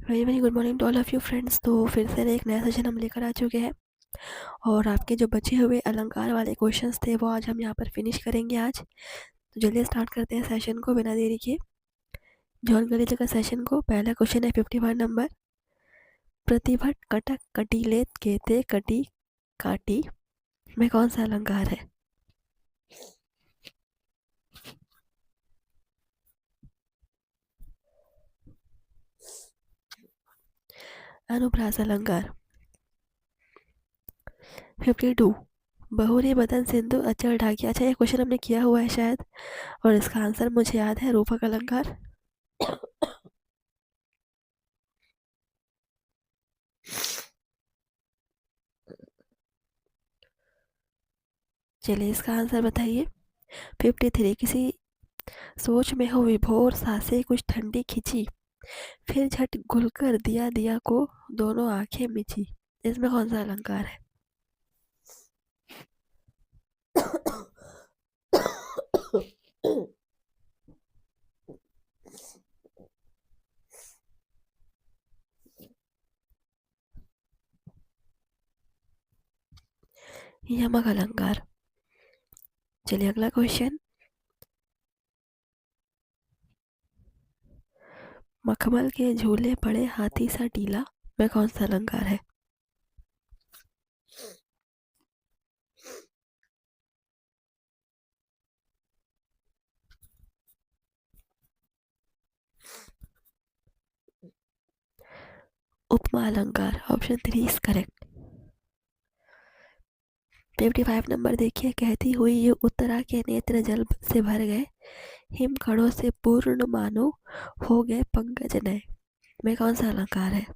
Very very good morning to all of you friends. तो फिर से एक नया सेशन हम लेकर आ चुके हैं और आपके जो बचे हुए अलंकार वाले क्वेश्चंस थे वो आज हम यहाँ पर फिनिश करेंगे आज। तो जल्दी स्टार्ट करते हैं सेशन को बिना देरी के। ज्वाइन कर लीजिएगा सेशन को। पहला क्वेश्चन है 51 नंबर। प्रतिभट कटक कटीलेत केते कटी काटी में कौन सा अलंकार है? अनुप्रास अलंकार। 52 बहुरी बदन सिंधु अचल ढाकी। अच्छा, ये क्वेश्चन हमने किया हुआ है शायद, और इसका आंसर मुझे याद है, रूपक अलंकार। चलिए इसका आंसर बताइए। 53 किसी सोच में हो विभोर सांसें कुछ ठंडी खिंची, फिर झट घुलकर दिया दिया को दोनों आंखें मिची। इसमें कौन सा अलंकार है? यमक अलंकार। चलिए अगला क्वेश्चन। मखमल के झूले पड़े हाथी सा टीला में कौन सा अलंकार है? उपमा अलंकार। Option 3 is correct. 55 नंबर देखिए। कहती हुई ये उत्तरा के नेत्र जल से भर गए, हिम कणों से पूर्ण मानो हो गए पंकज नए में कौन सा अलंकार है?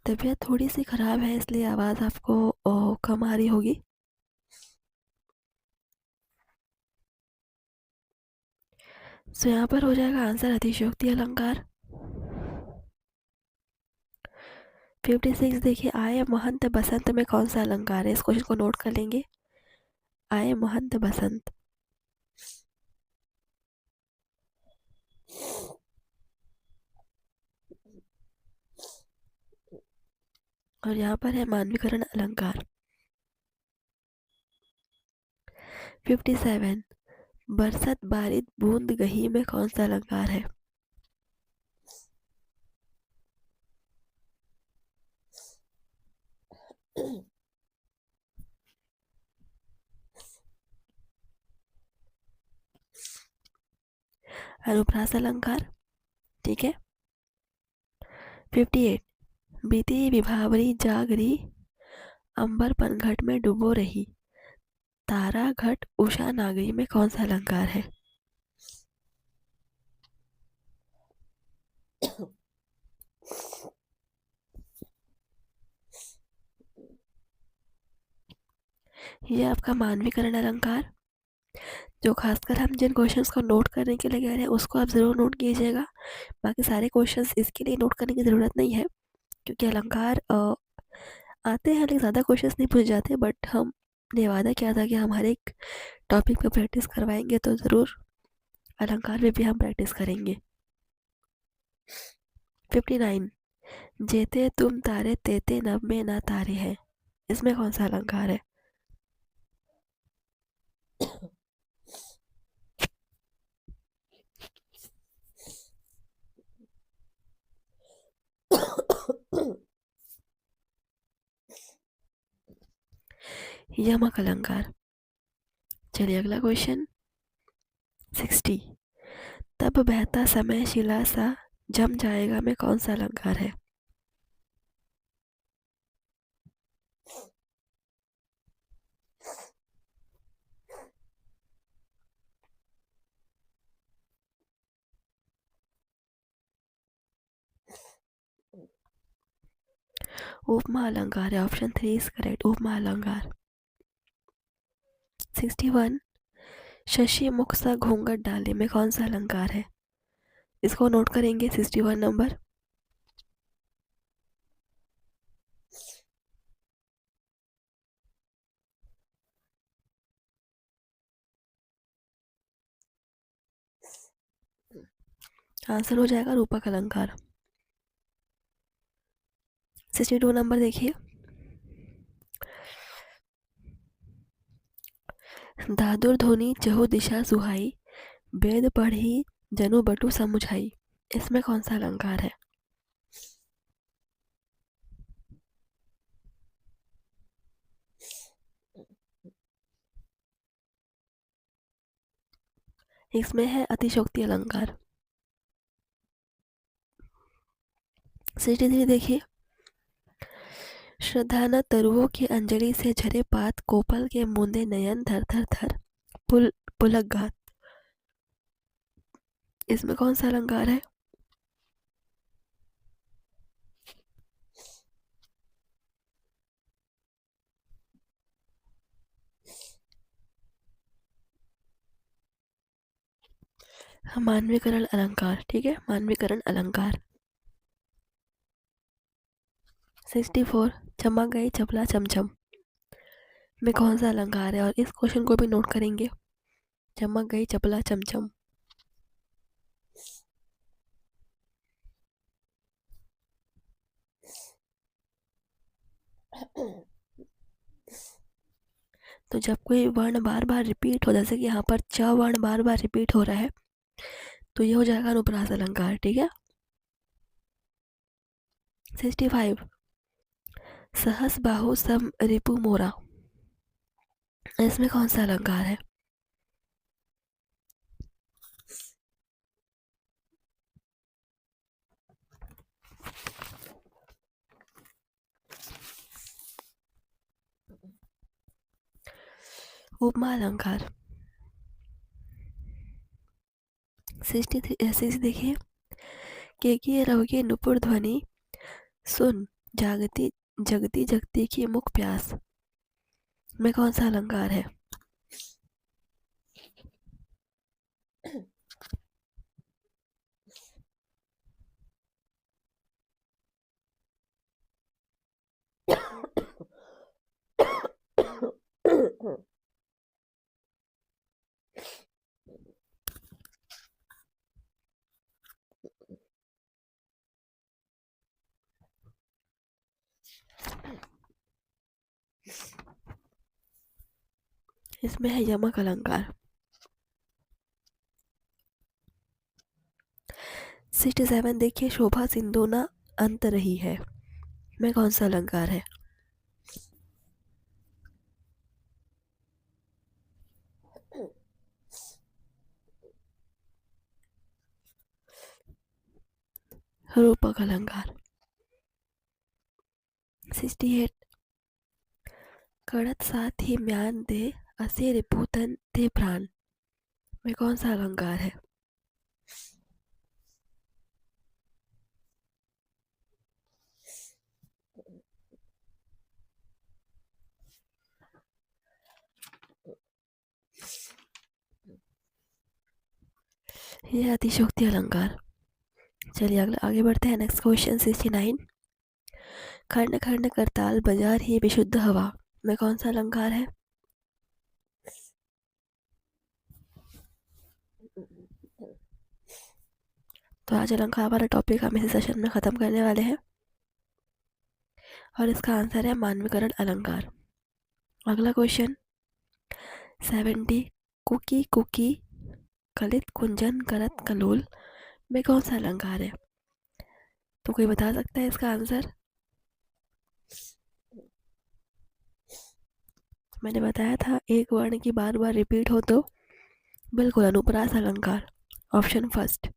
तबीयत थोड़ी सी खराब है इसलिए आवाज़ आपको कम आ रही होगी। सो यहाँ पर हो जाएगा आंसर अतिशयोक्ति अलंकार। 56 देखिए। आए महंत बसंत में कौन सा अलंकार है? इस क्वेश्चन को नोट कर लेंगे। आए महंत बसंत। और यहाँ पर है मानवीकरण अलंकार। 57 बरसत बारिश बूंद गही में कौन सा अलंकार है? अनुप्रास अलंकार। ठीक है। 58 बीती विभावरी जागरी, अंबर पनघट में डूबो रही, तारा घट उषा नागरी में कौन सा अलंकार है? ये आपका मानवीकरण अलंकार। जो खासकर हम जिन क्वेश्चंस को नोट करने के लिए कह रहे हैं उसको आप ज़रूर नोट कीजिएगा। बाकी सारे क्वेश्चंस इसके लिए नोट करने की ज़रूरत नहीं है, क्योंकि अलंकार आते हैं लेकिन ज़्यादा क्वेश्चंस नहीं पूछ जाते। बट हमने वादा किया था कि हम हर एक टॉपिक पे प्रैक्टिस करवाएंगे, तो ज़रूर अलंकार में भी हम प्रैक्टिस करेंगे। 59 जेते तुम तारे तेते नभ में ना तारे हैं, इसमें कौन सा अलंकार है? यमक अलंकार। चलिए अगला क्वेश्चन। 60 तब बहता समय शिला सा जम जाएगा में कौन सा अलंकार है? उपमा अलंकार है। Option 3 is correct. उपमा अलंकार। 61 शशि मुख सा घूंघट डाले में कौन सा अलंकार है? इसको नोट करेंगे। 61 नंबर। आंसर हो जाएगा रूपक अलंकार। 62 नंबर देखिए, दादुर धोनी चहु दिशा सुहाई, वेद पढ़ी जनु बटु समुझाई। इसमें कौन सा अलंकार है? इसमें है अतिशोक्ति अलंकार। 63 देखिए, श्रद्धा न तरुओं की अंजलि से झरे पात, कोपल के मूंदे नयन थर थर थर, पुल पुलक घात। इसमें कौन सा अलंकार है? मानवीकरण अलंकार। ठीक है, मानवीकरण अलंकार। 64 चमक गई चपला चमचम में कौन सा अलंकार है? और इस क्वेश्चन को भी नोट करेंगे। चमक गई चपला चमचम। तो जब कोई वर्ण बार बार रिपीट हो, जैसे कि यहाँ पर च वर्ण बार बार रिपीट हो रहा है, तो ये हो जाएगा अनुप्रास अलंकार। ठीक है। 65 सहस बाहु सम रिपु मोरा। इसमें कौन सा अलंकार है? उपमा अलंकार। 63 देखिए, के रहोगे नुपुर ध्वनि, सुन जागती जगती जगती की मुख प्यास। में कौन सा अलंकार है? इसमें है यमक अलंकार। 67 देखिए, शोभा सिंधु न अंत रही है। में कौन सा अलंकार है? रूपक अलंकार। 68 कड़त साथ ही म्यान दे, असे रिपुतन दे प्राण। में कौन सा अलंकार है? ये अतिशोक्ति अलंकार। चलिए अगला आगे बढ़ते हैं। नेक्स्ट क्वेश्चन 69 खंड खंड करताल बाजार ही विशुद्ध हवा। में कौन सा अलंकार है? तो आज अलंकार वाला टॉपिक हम इस सेशन में खत्म करने वाले हैं और इसका आंसर है मानवीकरण अलंकार। अगला क्वेश्चन 70 कुकी कुकी कलित कुंजन करत कलोल। में कौन सा अलंकार है? तो कोई बता सकता है इसका आंसर? मैंने बताया था एक वर्ण की बार बार रिपीट हो तो बिल्कुल अनुप्रास अलंकार, ऑप्शन फर्स्ट।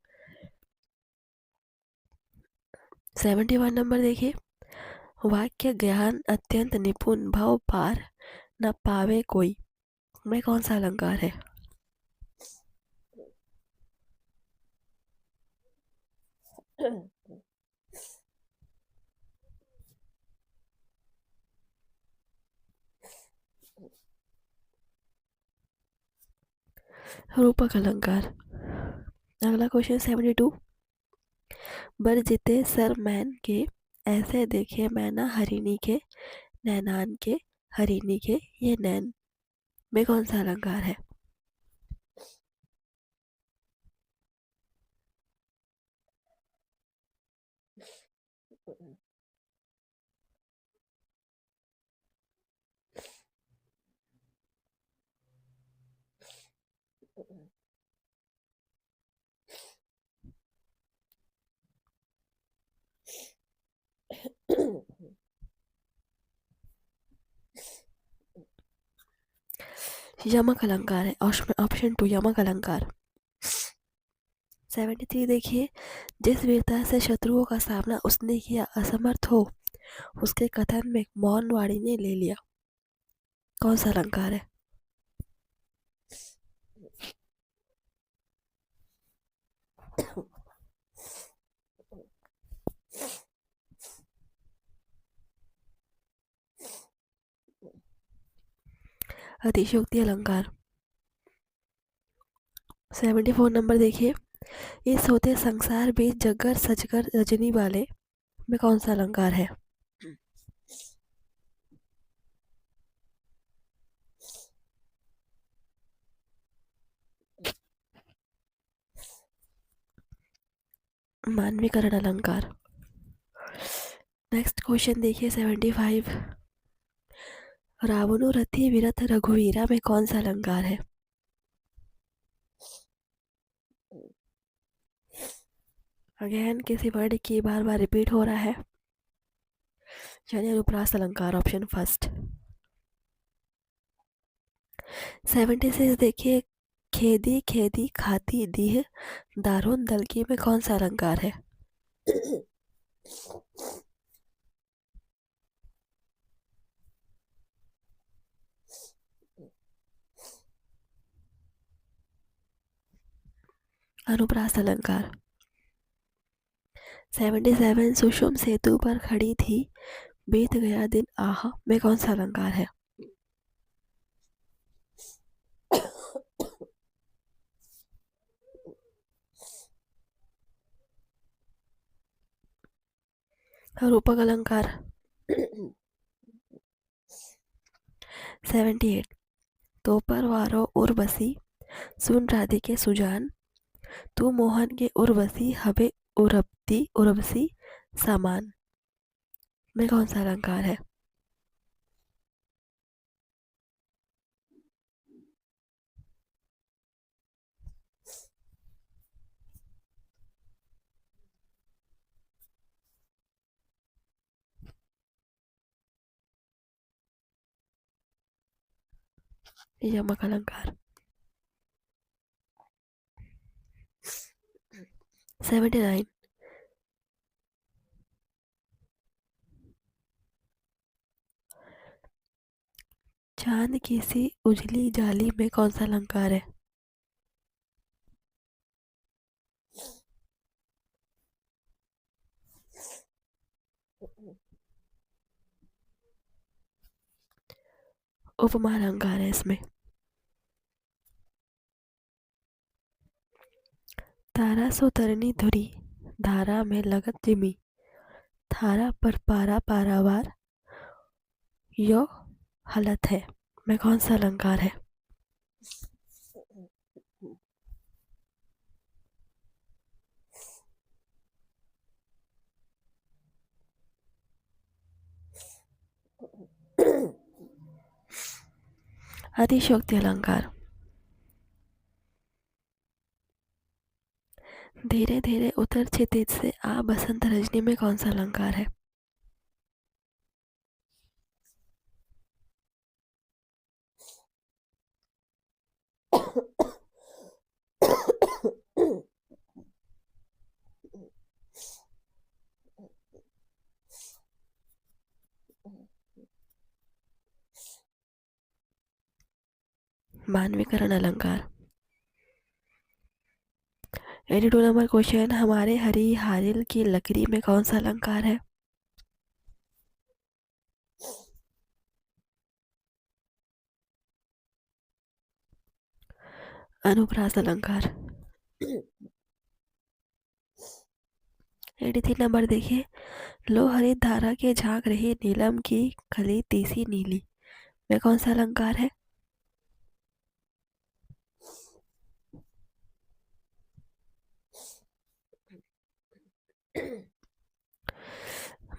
71 नंबर देखिए, वाक्य ज्ञान अत्यंत निपुण भव पार न पावे कोई। में कौन सा अलंकार है? रूपक अलंकार। अगला क्वेश्चन 72 बर जिते सर मैन के, ऐसे देखे मैना हरिणी के, नैनान के हरिणी के ये नैन। में कौन सा अलंकार है? यमक अलंकार है, ऑप्शन 2 यमक अलंकार। 73 देखिए, जिस वीरता से शत्रुओं का सामना उसने किया असमर्थ हो, उसके कथन में मौन वाणी ने ले लिया। कौन सा अलंकार है? अतिशयोक्ति अलंकार। 74 नंबर देखिए, इस होते संसार बीच जगर सजगर रजनी वाले में कौन सा अलंकार है? मानवीकरण अलंकार। नेक्स्ट क्वेश्चन देखिए 75, रावणु रथी विरथ रघुवीरा में कौन सा अलंकार है? अगेन किसी वर्ड की बार बार रिपीट हो रहा है, यानी अनुप्रास अलंकार, ऑप्शन फर्स्ट। 76 देखिए, खेदी खेदी खाती दीह दारुण दलकी में कौन सा अलंकार है? अनुप्रास अलंकार। 77 सुषुम सेतु पर खड़ी थी, बीत गया दिन आह में कौन सा अलंकार है? रूपक अलंकार। 78 तो पर वारो उर्वशी सुन राधिके सुजान, तू मोहन के उर्वशी हबे उर्वती उर्वशी सामान में कौन सा अलंकार है? यमक अलंकार। 79 चांद की सी उजली जाली में कौन सा अलंकार है? उपमा अलंकार है इसमें। तारा सो तरनी धुरी धारा में लगत जिमी, थारा पर पारा पारावार यो हालत है में कौन सा अलंकार है? अतिशयोक्ति अलंकार। धीरे धीरे उतर क्षितिज से आ बसंत रजनी में कौन सा अलंकार है? मानवीकरण अलंकार। 82 नंबर क्वेश्चन, हमारे हरी हारिल की लकड़ी में कौन सा अलंकार है? अनुप्रास अलंकार। 83 नंबर देखिए, लो हरित धारा के झांक रही नीलम की खली तीसी नीली में कौन सा अलंकार है?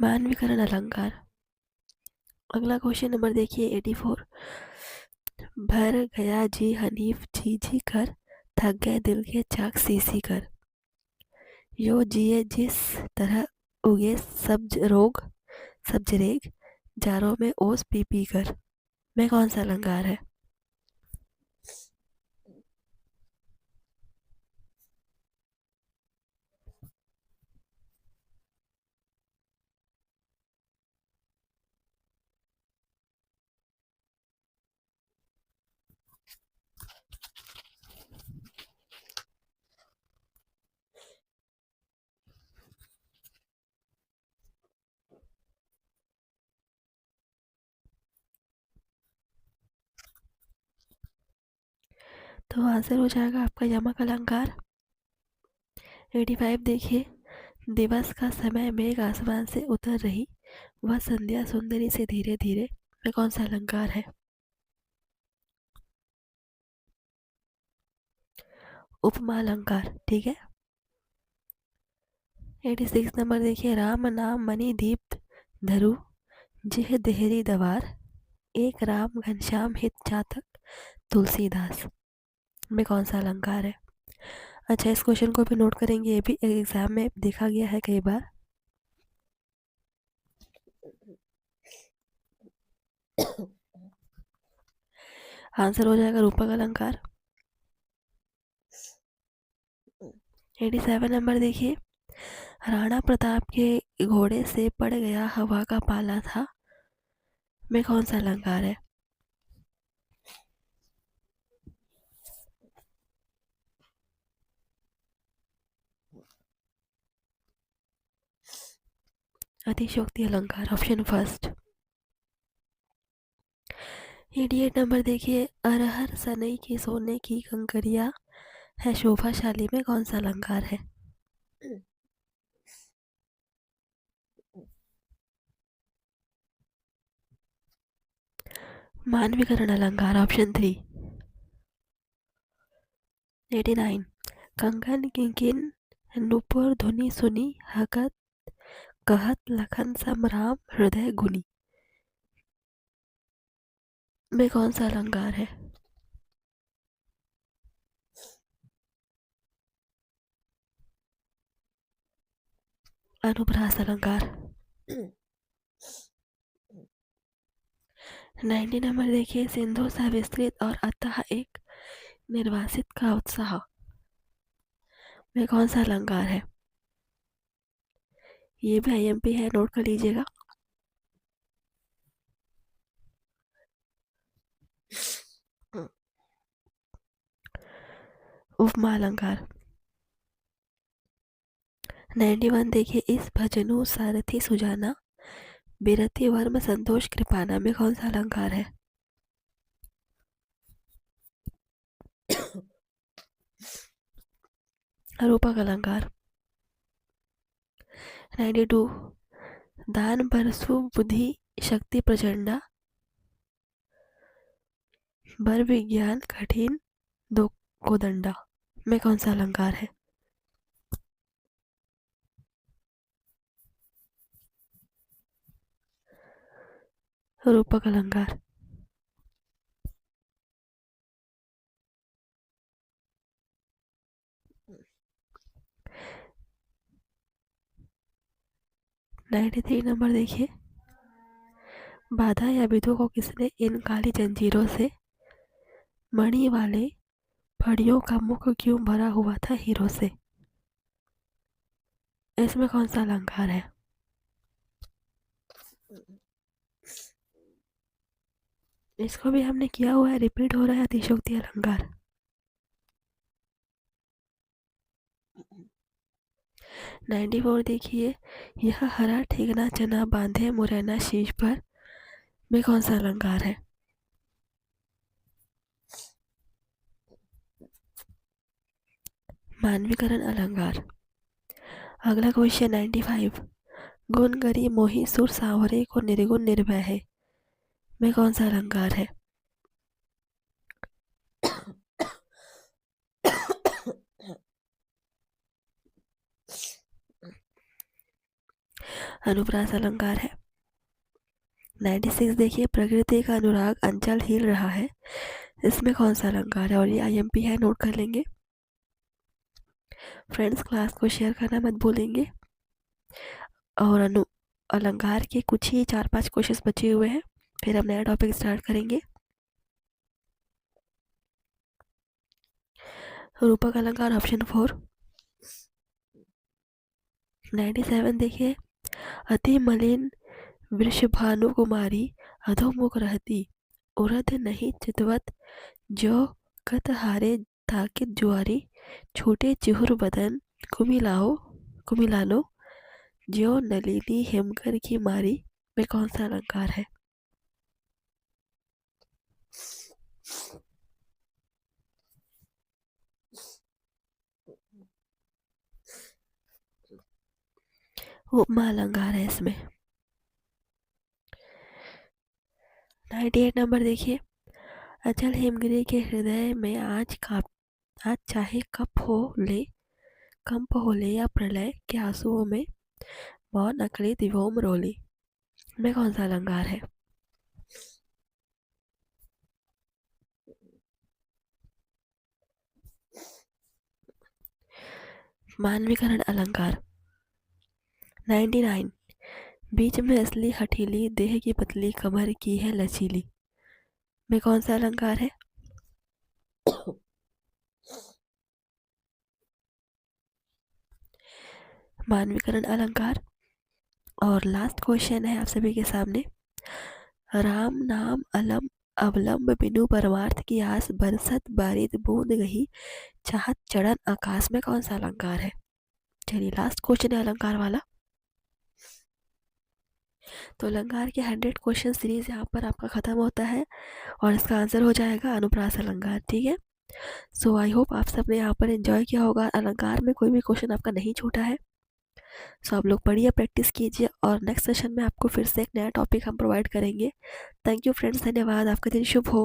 मानवीकरण अलंकार। अगला क्वेश्चन नंबर देखिए 84। भर गया जी हनीफ जी जी कर, थक गए दिल के चाक सी सी कर। यो जिए जिस तरह उगे सब्ज रोग सब्ज रेग, जारों में ओस पी पी कर। में कौन सा अलंकार है? तो आंसर हो जाएगा आपका यमक अलंकार। 85 देखिए। दिवस का समय मेघ आसमान से उतर रही, वह संध्या सुंदरी से धीरे धीरे। में कौन सा अलंकार है? उपमा अलंकार। ठीक है। 86 नंबर देखिए। राम नाम मणि दीप धरु, जिह देहरी दवार, एक राम घनश्याम हित चातक तुलसीदास। में कौन सा अलंकार है? अच्छा, इस क्वेश्चन को भी नोट करेंगे, ये भी एग्जाम में देखा गया है कई बार। आंसर हो जाएगा रूपक अलंकार। 87 नंबर देखिए। राणा प्रताप के घोड़े से पड़ गया हवा का पाला था। में कौन सा अलंकार है? अतिशयोक्ति अलंकार, ऑप्शन फर्स्ट। 88 नंबर देखिए। अरहर सनई की सोने की कंकरिया है शोभाशाली। में कौन सा अलंकार है? मानवीकरण अलंकार, ऑप्शन थ्री। 89। कंगन किंकिन नुपुर धुनि सुनी, हकत कहत लखन सम राम हृदय गुनी। में कौन सा अलंकार है? अनुप्रास अलंकार। 90 नंबर देखिए। सिंधु सा विस्तृत और अतः एक निर्वासित का उत्साह। में कौन सा अलंकार है? ये भी आईएमपी है, नोट कर लीजिएगा। उपमा अलंकार। 91 देखिए। इस भजनु सारथी सुजाना, बिरति वर्म संतोष कृपाना। में कौन सा अलंकार है? रूपक अलंकार। 92। दान परसु बुद्धि शक्ति प्रचंडा, बर विज्ञान कठिन दो कोदंडा। में कौन सा अलंकार है? रूपक अलंकार। 93 नंबर देखिए। बाधा या विधु को किसने इन काली जंजीरों से, मणि वाले फड़ियों का मुख क्यों भरा हुआ था हीरो से। इसमें कौन सा अलंकार है? इसको भी हमने किया हुआ है, रिपीट हो रहा है। अतिशयोक्ति अलंकार। 94 देखिए। यह हरा ठेगना चना बांधे मुरैना शीश पर। में कौन सा अलंकार है? मानवीकरण अलंकार। अगला क्वेश्चन 95। गुण गरी मोही सुर सांवरे को निर्गुण निर्भय है। में कौन सा अलंकार है? अनुप्रास अलंकार है। 96 देखिए, प्रकृति का अनुराग अंचल हिल रहा है, इसमें कौन सा अलंकार है? और ये IMP है, नोट कर लेंगे। फ्रेंड्स, क्लास को शेयर करना मत भूलेंगे। और अलंकार के कुछ ही 4-5 क्वेश्चंस बचे हुए हैं, फिर हम नया टॉपिक स्टार्ट करेंगे। रूपक अलंकार ऑप्शन 4। 97 देखिए, अति मलिन वृषभानु कुमारी अधोमुख रहती, उरध नहीं चितवत जो कत हारे ताकित जुआरी, छोटे चिहुर बदन कुमिलालो ज्यो नलिनी हेमकर की मारी, में कौन सा अलंकार है? उपमा अलंकार है इसमें। 98 नंबर देखिए, अचल हिमगिरी के हृदय में आज चाहे कंप हो ले या प्रलय के आंसुओं में मौन अकड़ी दिवोम रोली, में कौन सा अलंकार है? मानवीकरण अलंकार। 99, बीच में असली हठीली देह की पतली कमर की है लचीली, में कौन सा अलंकार है? मानवीकरण अलंकार। और लास्ट क्वेश्चन है आप सभी के सामने, राम नाम अलम अवलंब बिनु परमार्थ की आस, बरसत बारिद बूंद गही चाहत चढ़न आकाश, में कौन सा अलंकार है? चलिए, लास्ट क्वेश्चन है अलंकार वाला। तो अलंकार के 100 क्वेश्चन सीरीज यहाँ पर आपका खत्म होता है, और इसका आंसर हो जाएगा अनुप्रास अलंकार। ठीक है, सो आई होप आप सबने यहाँ पर एंजॉय किया होगा। अलंकार में कोई भी क्वेश्चन आपका नहीं छूटा है, सो आप लोग पढ़िए, प्रैक्टिस कीजिए, और नेक्स्ट सेशन में आपको फिर से एक नया टॉपिक हम प्रोवाइड करेंगे। थैंक यू फ्रेंड्स, धन्यवाद। आपका दिन शुभ हो।